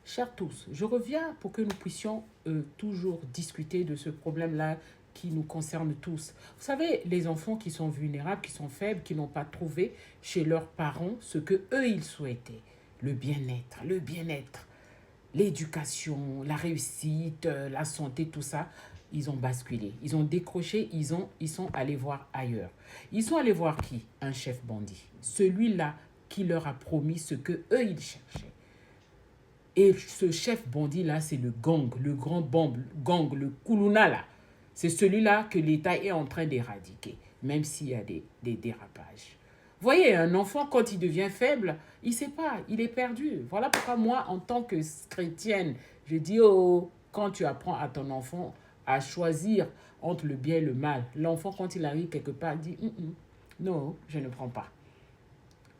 Chers tous, je reviens pour que nous puissions toujours discuter de ce problème-là qui nous concerne tous. Vous savez, les enfants qui sont vulnérables, qui sont faibles, qui n'ont pas trouvé chez leurs parents ce que eux ils souhaitaient. Le bien-être, l'éducation, la réussite, la santé, tout ça, ils ont basculé. Ils ont décroché, ils sont allés voir ailleurs. Ils sont allés voir qui? Un chef bandit. Celui-là qui leur a promis ce que eux ils cherchaient. Et ce chef bandit-là, c'est le gang, le grand gang, le Kuluna là. C'est celui-là que l'État est en train d'éradiquer, même s'il y a des dérapages. Voyez, un enfant, quand il devient faible, il ne sait pas, il est perdu. Voilà pourquoi moi, en tant que chrétienne, je dis, oh, quand tu apprends à ton enfant à choisir entre le bien et le mal, l'enfant, quand il arrive quelque part, dit, non, je ne prends pas.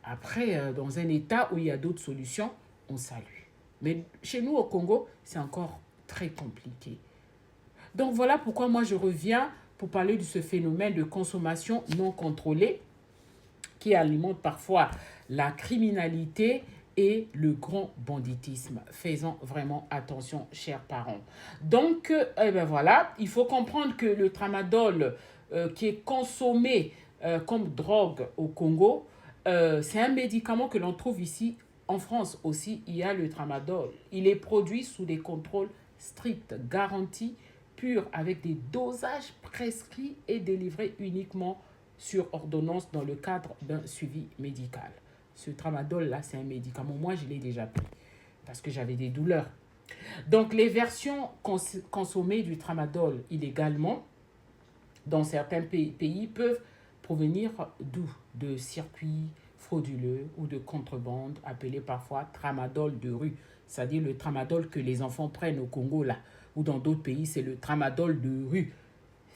Après, dans un état où il y a d'autres solutions, on salue. Mais chez nous au Congo, c'est encore très compliqué. Donc voilà pourquoi moi je reviens pour parler de ce phénomène de consommation non contrôlée qui alimente parfois la criminalité et le grand banditisme. Faisons vraiment attention, chers parents. Donc, voilà, il faut comprendre que le tramadol qui est consommé comme drogue au Congo, c'est un médicament que l'on trouve ici en France aussi. Il y a le tramadol. Il est produit sous des contrôles stricts, garantis, purs, avec des dosages prescrits et délivrés uniquement sur ordonnance dans le cadre d'un suivi médical. Ce tramadol-là, c'est un médicament. Moi, je l'ai déjà pris parce que j'avais des douleurs. Donc, les versions consommées du tramadol illégalement dans certains pays peuvent provenir d'où? De circuits frauduleux ou de contrebande, appelés parfois tramadol de rue. C'est-à-dire le tramadol que les enfants prennent au Congo, là, ou dans d'autres pays, c'est le tramadol de rue.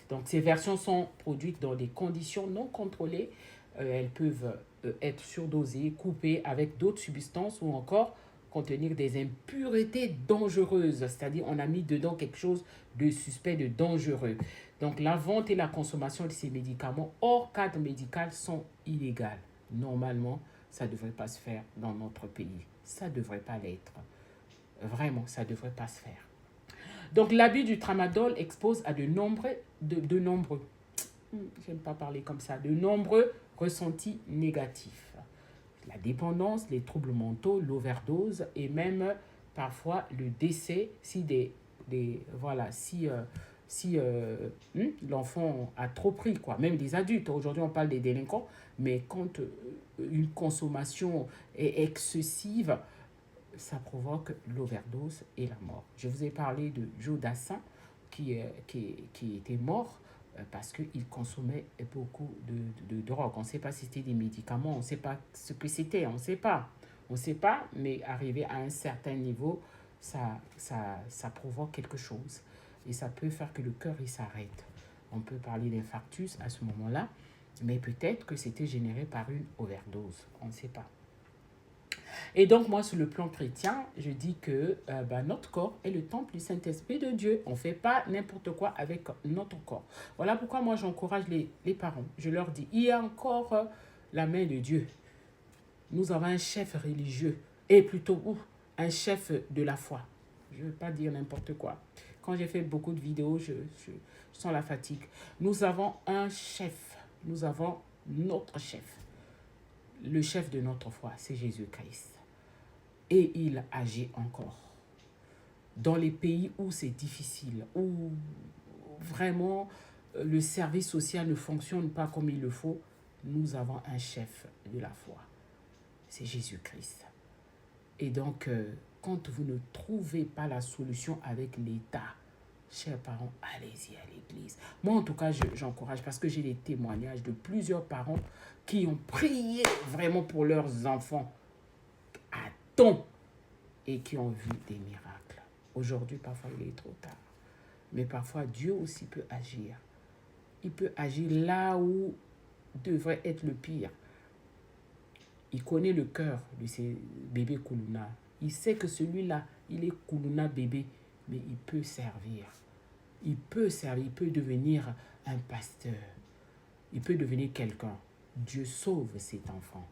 Donc, ces versions sont produites dans des conditions non contrôlées. Elles peuvent être surdosées, coupées avec d'autres substances ou encore contenir des impuretés dangereuses. C'est-à-dire, on a mis dedans quelque chose de suspect, de dangereux. Donc, la vente et la consommation de ces médicaments hors cadre médical sont illégales. Normalement, ça ne devrait pas se faire dans notre pays. Ça ne devrait pas l'être. Vraiment, ça ne devrait pas se faire. Donc, l'abus du tramadol expose à de nombreux, j'aime pas parler comme ça, de nombreux ressentis négatifs. La dépendance, les troubles mentaux, l'overdose et même parfois le décès si l'enfant a trop pris, quoi. Même des adultes, aujourd'hui on parle des délinquants, mais quand une consommation est excessive, ça provoque l'overdose et la mort. Je vous ai parlé de Joe Dassin qui était mort parce qu'il consommait beaucoup de drogue. On ne sait pas si c'était des médicaments, on ne sait pas ce que c'était, on ne sait pas. On ne sait pas, mais arrivé à un certain niveau, ça provoque quelque chose. Et ça peut faire que le cœur il s'arrête. On peut parler d'infarctus à ce moment-là, mais peut-être que c'était généré par une overdose. On ne sait pas. Et donc, moi, sur le plan chrétien, je dis que notre corps est le temple du Saint-Esprit de Dieu. On ne fait pas n'importe quoi avec notre corps. Voilà pourquoi moi, j'encourage les parents. Je leur dis, il y a encore la main de Dieu. Nous avons un chef religieux, et plutôt un chef de la foi. Je ne veux pas dire n'importe quoi. Quand j'ai fait beaucoup de vidéos, je sens la fatigue. Nous avons un chef. Nous avons notre chef. Le chef de notre foi, c'est Jésus-Christ. Et il agit encore. Dans les pays où c'est difficile, où vraiment le service social ne fonctionne pas comme il le faut, nous avons un chef de la foi. C'est Jésus-Christ. Et donc, quand vous ne trouvez pas la solution avec l'État, chers parents, allez-y à l'église. Moi, en tout cas, j'encourage parce que j'ai des témoignages de plusieurs parents qui ont prié vraiment pour leurs enfants à temps et qui ont vu des miracles. Aujourd'hui, parfois, il est trop tard. Mais parfois, Dieu aussi peut agir. Il peut agir là où devrait être le pire. Il connaît le cœur de ces bébés Kuluna. Il sait que celui-là, il est Kuluna bébé, mais il peut servir. Il peut servir, il peut devenir un pasteur. Il peut devenir quelqu'un. Dieu sauve cet enfant.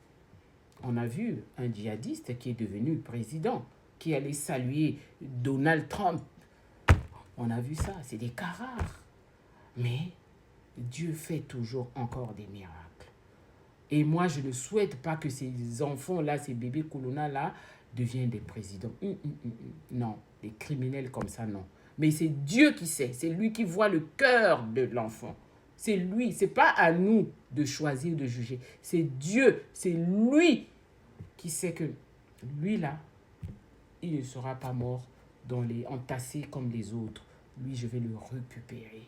On a vu un djihadiste qui est devenu président. qui allait saluer Donald Trump. On a vu ça, c'est des cas rares. Mais Dieu fait toujours encore des miracles. Et moi, je ne souhaite pas que ces enfants-là, ces bébés Colonna-là, deviennent des présidents. Non, des criminels comme ça, non. Mais c'est Dieu qui sait, c'est lui qui voit le cœur de l'enfant. C'est lui, c'est pas à nous de choisir, de juger. C'est Dieu, c'est lui qui sait que lui là, il ne sera pas mort entassé comme les autres. Lui, je vais le récupérer.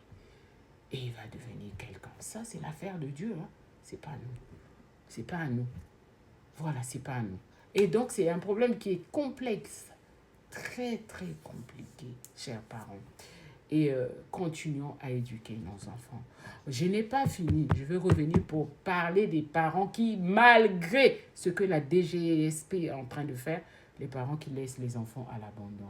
Et il va devenir quelqu'un. Ça, c'est l'affaire de Dieu. Hein? C'est pas à nous. C'est pas à nous. Voilà, c'est pas à nous. Et donc, c'est un problème qui est complexe. Très, très compliqué, chers parents. Et continuons à éduquer nos enfants. Je n'ai pas fini. Je veux revenir pour parler des parents qui, malgré ce que la DGSP est en train de faire, les parents qui laissent les enfants à l'abandon.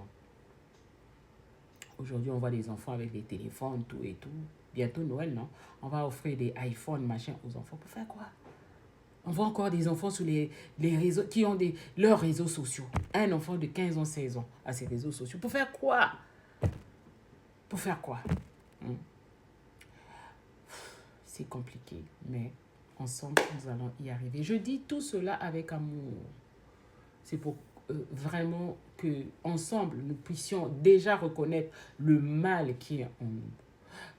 Aujourd'hui, on voit des enfants avec des téléphones, tout et tout. Bientôt Noël, non? On va offrir des iPhones, machin aux enfants. Pour faire quoi? On voit encore des enfants sur les réseaux, qui ont leurs réseaux sociaux. Un enfant de 15 ans, 16 ans à ses réseaux sociaux. Pour faire quoi? Pour faire quoi? C'est compliqué, mais ensemble, nous allons y arriver. Je dis tout cela avec amour. C'est pour vraiment que ensemble nous puissions déjà reconnaître le mal qui est en nous.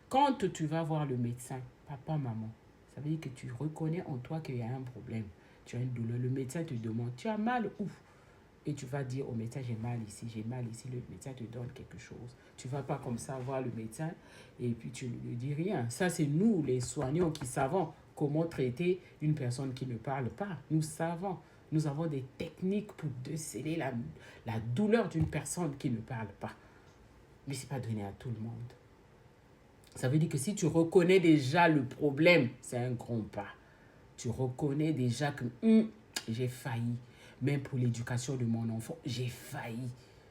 Quand tu vas voir le médecin, papa, maman, ça veut dire que tu reconnais en toi qu'il y a un problème. Tu as une douleur. Le médecin te demande, tu as mal où? Et tu vas dire au médecin, j'ai mal ici, j'ai mal ici. Le médecin te donne quelque chose. Tu ne vas pas comme ça voir le médecin et puis tu ne lui dis rien. Ça, c'est nous, les soignants, qui savons comment traiter une personne qui ne parle pas. Nous savons. Nous avons des techniques pour déceler la douleur d'une personne qui ne parle pas. Mais ce n'est pas donné à tout le monde. Ça veut dire que si tu reconnais déjà le problème, c'est un grand pas. Tu reconnais déjà que j'ai failli. Même pour l'éducation de mon enfant, j'ai failli.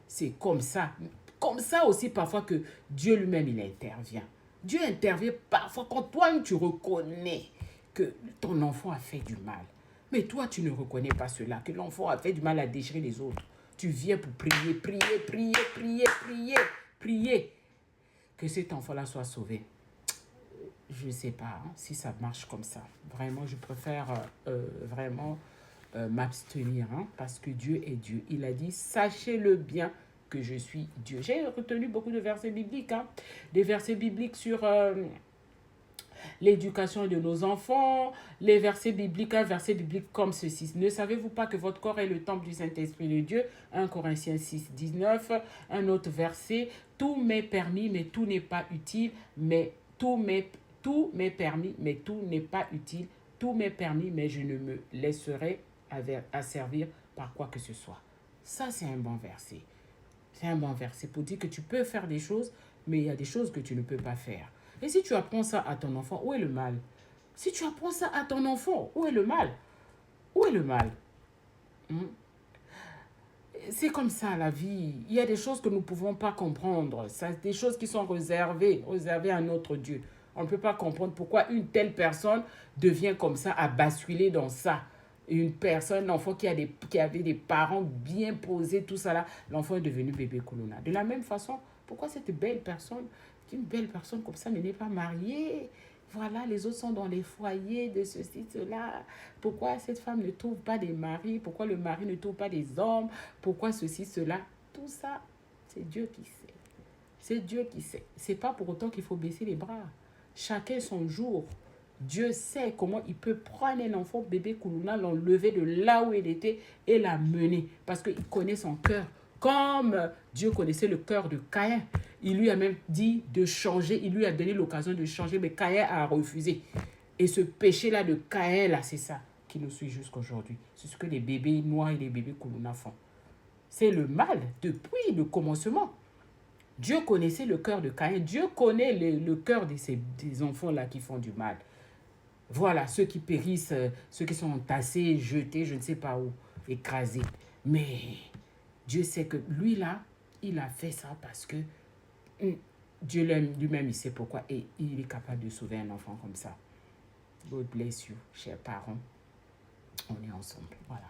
C'est comme ça. Comme ça aussi parfois que Dieu lui-même, il intervient. Dieu intervient parfois quand toi-même tu reconnais que ton enfant a fait du mal. Mais toi, tu ne reconnais pas cela, que l'enfant a fait du mal à déchirer les autres. Tu viens pour prier, prier, prier, prier, prier, prier. Que cet enfant-là soit sauvé. Je ne sais pas si ça marche comme ça. Vraiment, je préfère vraiment m'abstenir parce que Dieu est Dieu. Il a dit, sachez-le bien que je suis Dieu. J'ai retenu beaucoup de versets bibliques. Des versets bibliques sur l'éducation de nos enfants, les versets bibliques, un verset biblique comme ceci. Ne savez-vous pas que votre corps est le temple du Saint-Esprit de Dieu? 1 Corinthiens 6, 19. Un autre verset, tout m'est permis, mais tout n'est pas utile, mais tout m'est permis, mais tout n'est pas utile. Tout m'est permis, mais je ne me laisserai asservir par quoi que ce soit. Ça, c'est un bon verset. C'est un bon verset pour dire que tu peux faire des choses, mais il y a des choses que tu ne peux pas faire. Et si tu apprends ça à ton enfant, où est le mal? Si tu apprends ça à ton enfant, où est le mal? Où est le mal? C'est comme ça la vie. Il y a des choses que nous ne pouvons pas comprendre. Des choses qui sont réservées à notre Dieu. On ne peut pas comprendre pourquoi une telle personne devient comme ça, à basculer dans ça. Une personne, un enfant qui avait des parents bien posés, tout ça là, l'enfant est devenu bébé Colonna. De la même façon, pourquoi cette belle personne, une belle personne comme ça, n'est pas mariée? Voilà, les autres sont dans les foyers de ceci, cela. Pourquoi cette femme ne trouve pas des maris? Pourquoi le mari ne trouve pas des hommes? Pourquoi ceci, cela? Tout ça, c'est Dieu qui sait. C'est Dieu qui sait. C'est pas pour autant qu'il faut baisser les bras. Chacun son jour. Dieu sait comment il peut prendre un enfant, bébé Colonna, l'enlever de là où il était et l'amener. Parce qu'il connaît son cœur. Comme Dieu connaissait le cœur de Caïn. Il lui a même dit de changer. Il lui a donné l'occasion de changer. Mais Caïn a refusé. Et ce péché-là de Caïn, là, c'est ça qui nous suit jusqu'à aujourd'hui. C'est ce que les bébés noirs et les bébés Colonna font. C'est le mal depuis le commencement. Dieu connaissait le cœur de Caïn. Dieu connaît le cœur des enfants-là qui font du mal. Voilà, ceux qui périssent, ceux qui sont entassés, jetés, je ne sais pas où, écrasés. Mais Dieu sait que lui là, il a fait ça parce que Dieu lui-même, il sait pourquoi. Et il est capable de sauver un enfant comme ça. God bless you, chers parents. On est ensemble. Voilà.